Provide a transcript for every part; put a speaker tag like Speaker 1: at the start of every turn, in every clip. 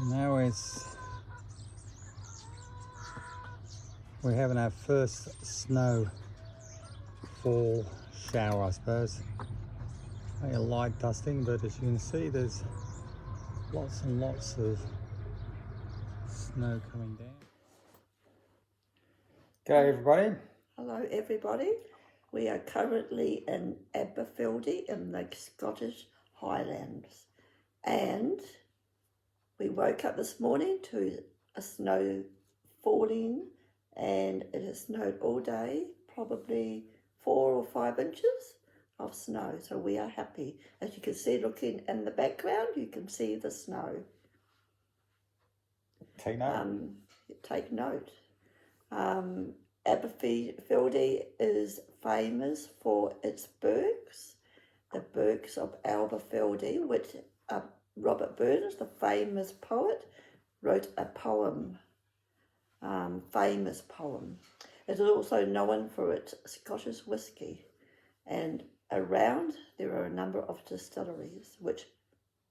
Speaker 1: Now we're having our first snow fall shower, I suppose. Only a light dusting, but as you can see, there's lots and lots of snow coming down. G'day everybody.
Speaker 2: Hello everybody. We are currently in Aberfeldy in the Scottish Highlands, and we woke up this morning to a snow falling, and it has snowed all day, probably 4 or 5 inches of snow, so we are happy. As you can see, looking in the background, you can see the snow.
Speaker 1: Take note.
Speaker 2: Take note. Aberfeldy is famous for its bergs, the bergs of Aberfeldy, which Robert Burns, the famous poet, wrote a poem, famous poem. It is also known for its Scottish whisky, and around there are a number of distilleries, which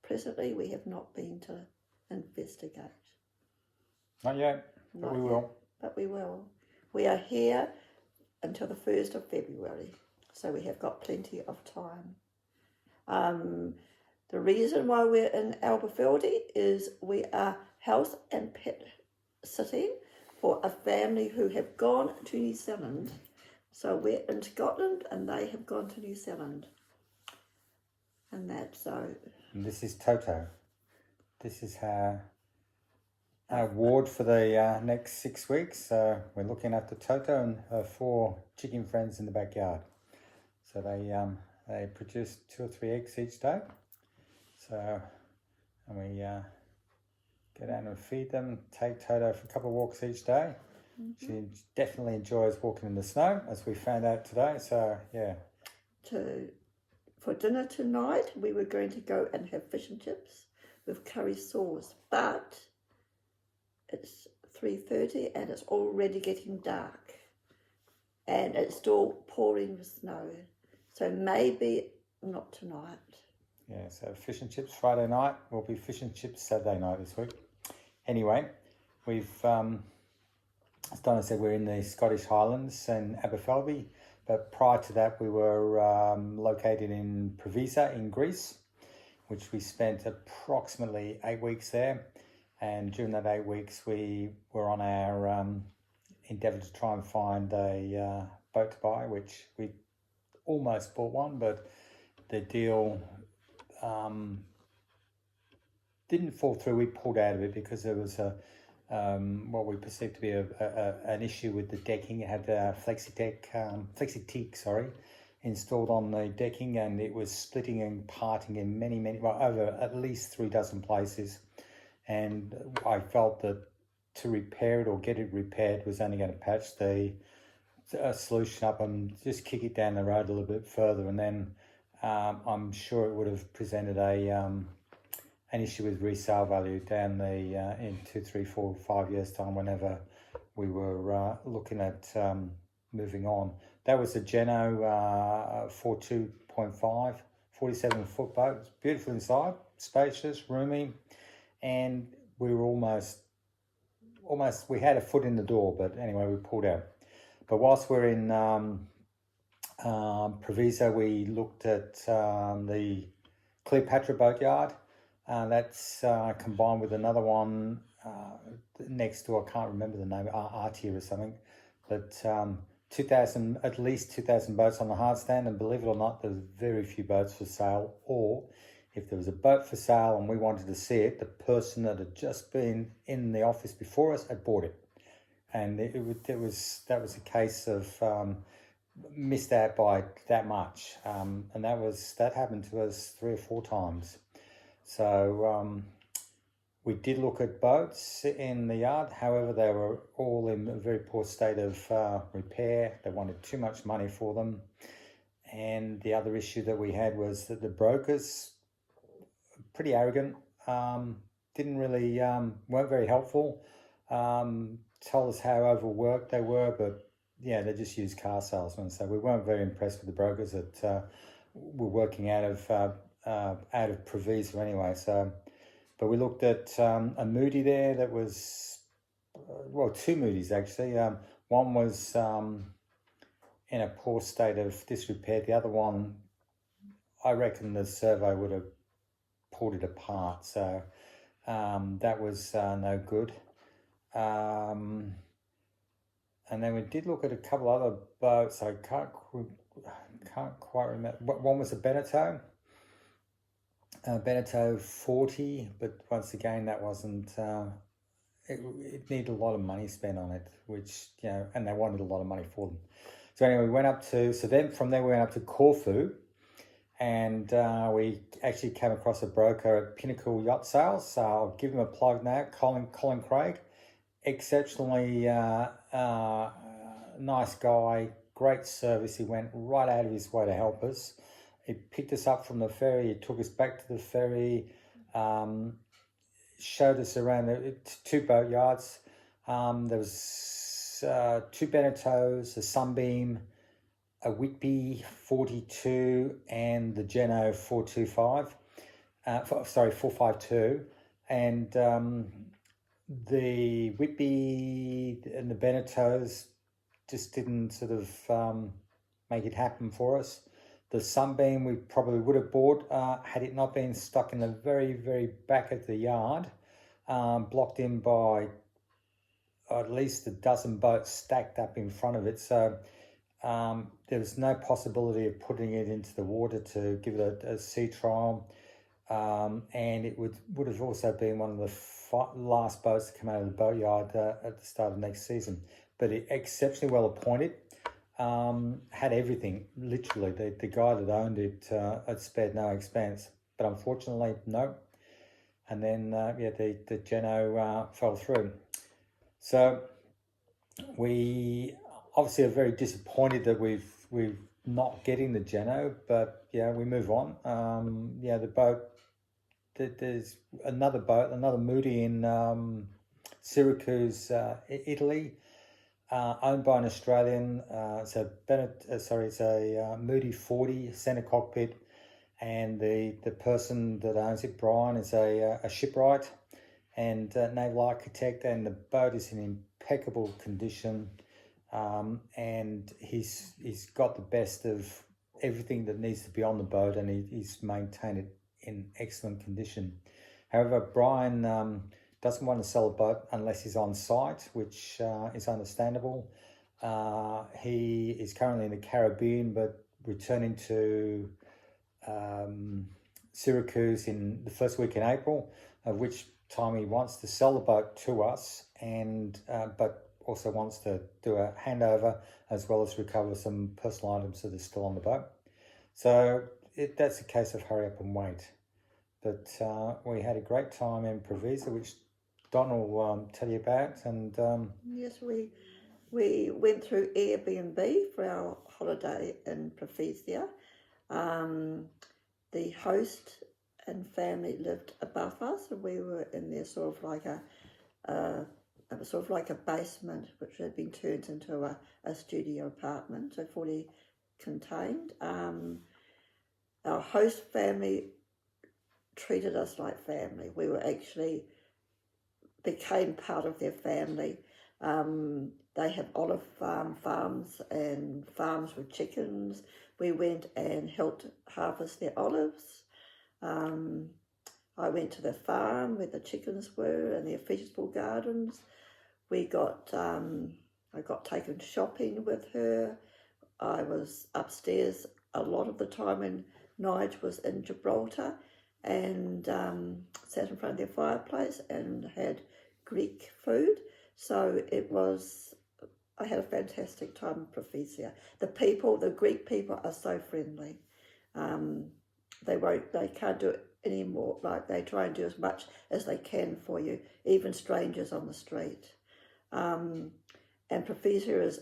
Speaker 2: presently we have not been to investigate.
Speaker 1: Not yet, but we will.
Speaker 2: But we will. We are here until the 1st of February, so we have got plenty of time. The reason why we're in Aberfeldy is we are house and pet sitting for a family who have gone to New Zealand. So we're in Scotland and they have gone to New Zealand. And that's so.
Speaker 1: And this is Toto. This is our ward for the next 6 weeks. We're looking after Toto and her 4 chicken friends in the backyard. So they produce 2 or 3 eggs each day. So, and we go down and feed them, take Toto for a couple of walks each day. Mm-hmm. She definitely enjoys walking in the snow, as we found out today. So, yeah.
Speaker 2: For dinner tonight, we were going to go and have fish and chips with curry sauce, but it's 3:30 and it's already getting dark, and it's still pouring with snow. So maybe not tonight.
Speaker 1: Yeah, so fish and chips Friday night. Will be fish and chips Saturday night this week. Anyway, we've, as Donna said, we're in the Scottish Highlands in Aberfeldy, but prior to that we were located in Preveza in Greece, which we spent approximately 8 weeks there. And during that 8 weeks we were on our endeavour to try and find a boat to buy, which we almost bought one, but the deal didn't fall through. We pulled out of it because there was what we perceived to be an issue with the decking. It had flexi-teak installed on the decking, and it was splitting and parting in over at least 3 dozen places. And I felt that to repair it or get it repaired was only going to patch the solution up and just kick it down the road a little bit further, and then I'm sure it would have presented an issue with resale value down in 2, 3, 4, 5 years time whenever we were looking at moving on. That was a Geno 42.5 47-foot boat. It's beautiful inside, spacious, roomy, and we were almost we had a foot in the door, but anyway we pulled out. But whilst we're in Preveza, we looked at the Cleopatra boatyard. That's combined with another one next door. I can't remember the name, Artia or something. But at least 2,000 boats on the hard stand, and believe it or not, there's very few boats for sale. Or if there was a boat for sale and we wanted to see it, the person that had just been in the office before us had bought it. And that was a case of missed out by that much, and that happened to us 3 or 4 times. So we did look at boats in the yard. However, they were all in a very poor state of repair. They wanted too much money for them, and the other issue that we had was that the brokers, pretty arrogant, didn't really weren't very helpful. Told us how overworked they were, but yeah, they just used car salesmen. So we weren't very impressed with the brokers that were working out of Preveza anyway. So But we looked at a Moody there that was, well, two Moodies actually. One was in a poor state of disrepair. The other one, I reckon the servo would have pulled it apart. So that was no good. And then we did look at a couple other boats. I can't quite remember. One was a Beneteau. Beneteau 40, but once again that wasn't, it needed a lot of money spent on it, which, and they wanted a lot of money for them. So anyway, we went up to, from there we went up to Corfu, and we actually came across a broker at Pinnacle Yacht Sales, so I'll give him a plug now, Colin Craig, exceptionally nice guy, great service. He went right out of his way to help us. He picked us up from the ferry, he took us back to the ferry, showed us around the two boat yards. There was two Beneteaus, a Sunbeam, a Whitby 42, and the Geno 425. 452. And the Whitby and the Beneteaus just didn't sort of make it happen for us. The Sunbeam we probably would have bought had it not been stuck in the very, very back of the yard, blocked in by at least a dozen boats stacked up in front of it. So there was no possibility of putting it into the water to give it a sea trial. And it would have also been one of the last boats to come out of the boatyard at the start of next season. But it exceptionally well appointed. Had everything, literally. The guy that owned it had spared no expense, but unfortunately, no. And then, the Geno fell through. So we obviously are very disappointed that we've not getting the Geno, but we move on. The boat, there's another boat, another Moody in Syracuse, Italy. Owned by an Australian, it's a Moody 40 centre cockpit, and the person that owns it, Brian, is a shipwright and naval architect, and the boat is in impeccable condition, and he's got the best of everything that needs to be on the boat, and he's maintained it in excellent condition. However, Brian doesn't want to sell a boat unless he's on site, which is understandable. He is currently in the Caribbean, but returning to Syracuse in the first week in April, of which time he wants to sell the boat to us, and but also wants to do a handover as well as recover some personal items that are still on the boat. So that's a case of hurry up and wait. But we had a great time in Preveza, which Don will tell you about. And
Speaker 2: yes, we went through Airbnb for our holiday in Preveza. The host and family lived above us, and we were in there sort of like a basement, which had been turned into a studio apartment, so fully contained. Our host family treated us like family. We were actually became part of their family. They have olive farms and farms with chickens. We went and helped harvest their olives. I went to the farm where the chickens were and their vegetable gardens. I got taken shopping with her. I was upstairs a lot of the time when Nige was in Gibraltar, and sat in front of their fireplace and had Greek food. So I had a fantastic time in Preveza. The Greek people are so friendly. They can't do it anymore. Like, they try and do as much as they can for you, even strangers on the street. And Preveza is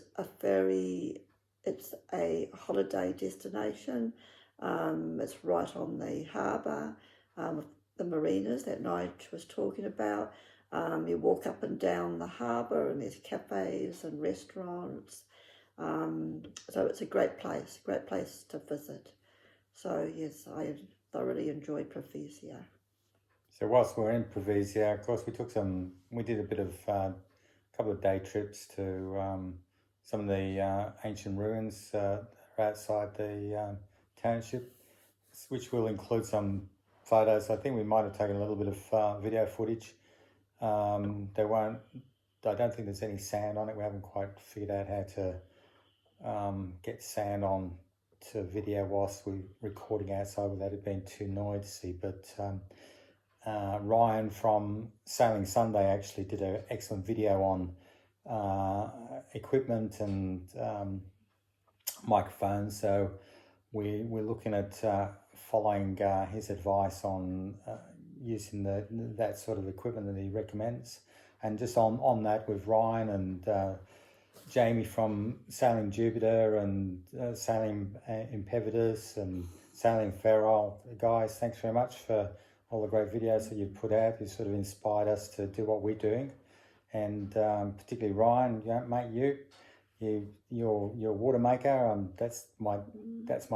Speaker 2: it's a holiday destination. It's right on the harbour, the marinas that Nige was talking about. You walk up and down the harbour, and there's cafes and restaurants. So it's a great place to visit. So yes, I thoroughly enjoyed Preveza.
Speaker 1: So whilst we were in Preveza, of course, we did a bit of, couple of day trips to some of the ancient ruins outside the township, which will include some photos. I think we might have taken a little bit of video footage. I don't think there's any sand on it. We haven't quite figured out how to get sand on to video whilst we're recording outside without it being too noisy. But Ryan from Sailing Sunday actually did an excellent video on equipment and microphones. So we're looking at following his advice on using that sort of equipment that he recommends. And just on that with Ryan and Jamie from Sailing Jupiter and Sailing Impetus and Sailing Feral. Guys, thanks very much for all the great videos that you've put out. You sort of inspired us to do what we're doing. And particularly Ryan, mate, you're a water maker. That's my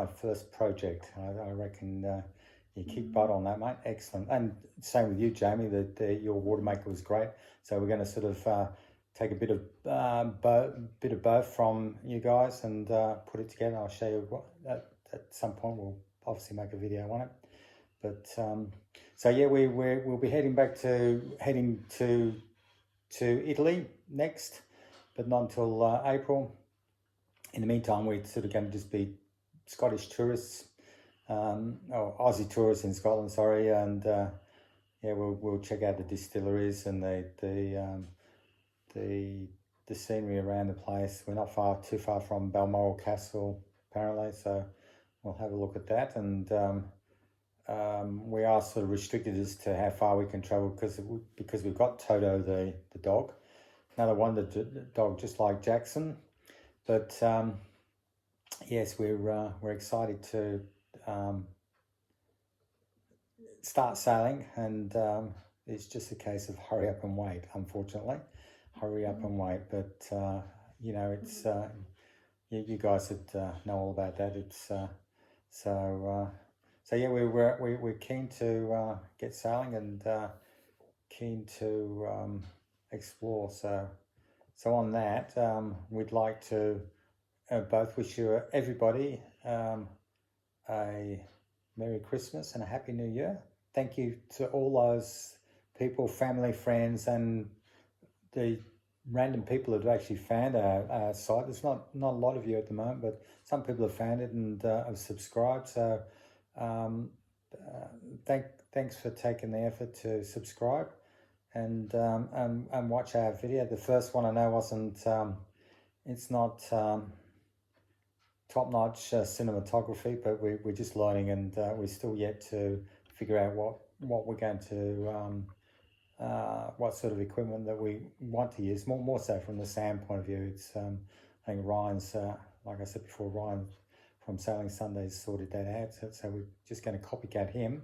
Speaker 1: first project. I reckon you kick butt on that, mate. Excellent. And same with you, Jamie. Your water maker was great. So we're going to sort of take a bit of both from you guys and put it together. I'll show you at some point. We'll obviously make a video on it. But so yeah, we'll be heading to Italy next, but not until April. In the meantime, we're sort of going to just be Scottish tourists, or Aussie tourists in Scotland, sorry, and yeah, we'll check out the distilleries and the scenery around the place. We're not too far from Balmoral Castle, apparently, so we'll have a look at that. And we are sort of restricted as to how far we can travel because we've got Toto, the dog, another wonder dog just like Jackson. But yes, we're excited to start sailing, and it's just a case of hurry up and wait. Unfortunately, hurry up and wait. But it's you guys would know all about that. It's so yeah, we're keen to get sailing and keen to explore. So on that, we'd like to both wish you everybody a Merry Christmas and a Happy New Year. Thank you to all those people, family, friends, and the random people that have actually found our site. There's not a lot of you at the moment, but some people have found it and have subscribed. So thanks for taking the effort to subscribe and watch our video. The first one I know wasn't, it's not top-notch cinematography, but we're just learning, and we're still yet to figure out what we're going to, what sort of equipment that we want to use, more so from the sound point of view. It's I think Ryan's, like I said before, Ryan from Sailing Sundays sorted that out, so we're just going to copycat him,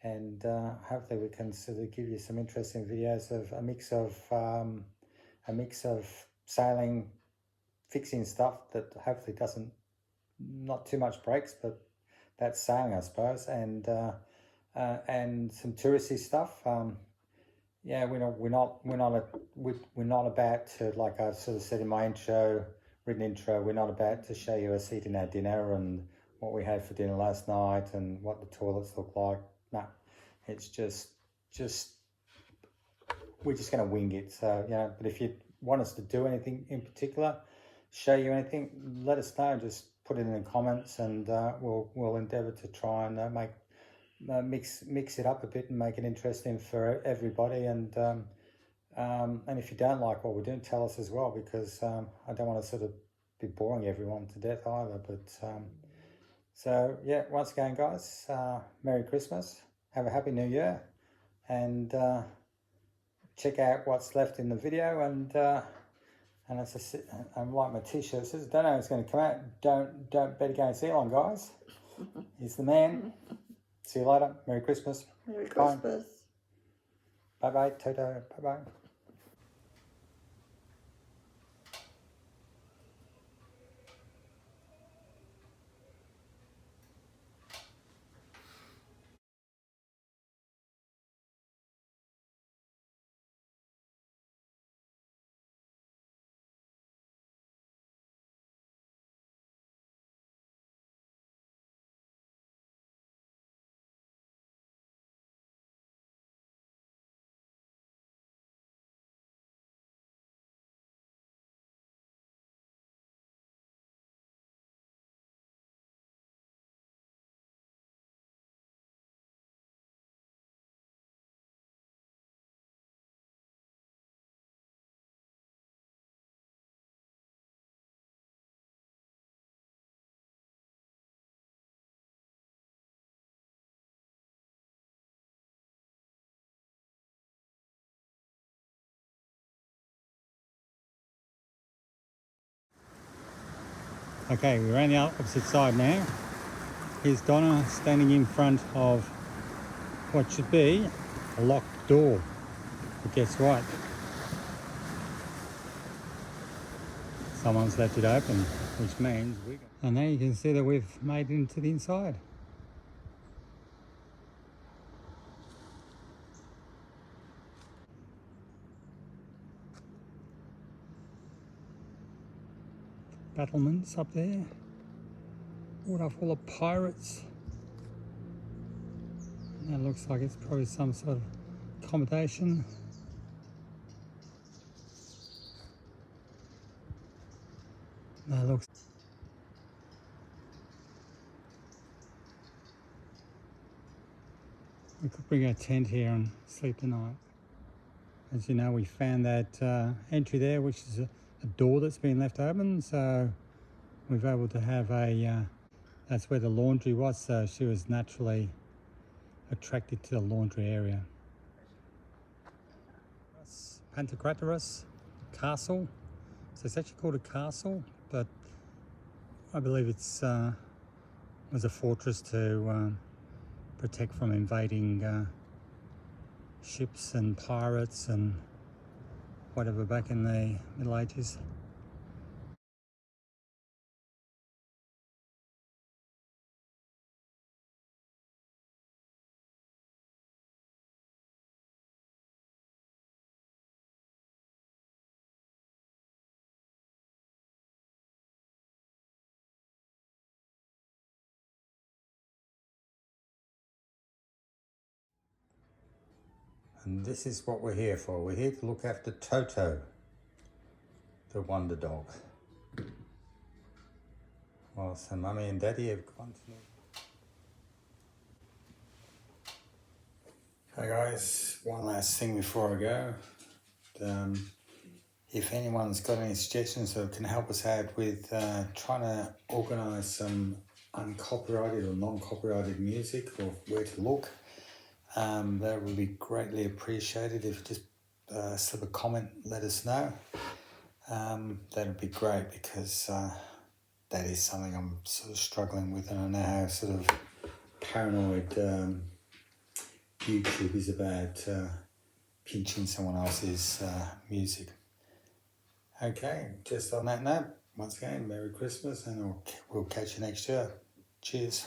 Speaker 1: and hopefully we can sort of give you some interesting videos of a mix of sailing, fixing stuff that hopefully not too much breaks, but that's sailing, I suppose, and some touristy stuff. Yeah, we're not about to, like I sort of said in my written intro, we're not about to show you us eating our dinner and what we had for dinner last night and what the toilets look like. No, it's just we're just going to wing it. So but if you want us to do anything in particular, show you anything, let us know. Just put it in the comments, and we'll endeavour to try and mix it up a bit and make it interesting for everybody. And if you don't like what we're doing, tell us as well, because I don't want to sort of be boring everyone to death either. But so yeah, once again, guys, Merry Christmas, have a Happy New Year, and check out what's left in the video. And as I said, I'm like my t-shirt says, don't know when it's going to come out. Don't bet against Elon, guys. He's the man. See you later. Merry Christmas.
Speaker 2: Merry Christmas.
Speaker 1: Bye-bye, Toto. Bye-bye. Okay, we're on the opposite side now. Here's Donna standing in front of what should be a locked door. But guess what? Someone's left it open, which means we... And now you can see that we've made it into the inside. Battlements up there. Water full of pirates. And that looks like it's probably some sort of accommodation. That looks... We could bring a tent here and sleep tonight. As you know, we found that entry there, which is a door that's been left open, so we've able to have a... that's where the laundry was, so she was naturally attracted to the laundry area. Pantocratorus Castle. So it's actually called a castle, but I believe it's was a fortress to protect from invading ships and pirates and whatever back in the Middle Ages. And this is what we're here for. We're here to look after Toto, the wonder dog. Well, so Mummy and Daddy have gone to... Hey guys, one last thing before I go. If anyone's got any suggestions that can help us out with trying to organise some uncopyrighted or non-copyrighted music, or where to look, that would be greatly appreciated. If you just slip a comment, let us know. That would be great, because that is something I'm sort of struggling with, and I know how sort of paranoid YouTube is about pinching someone else's music. Okay, just on that note, once again, Merry Christmas, and we'll catch you next year. Cheers.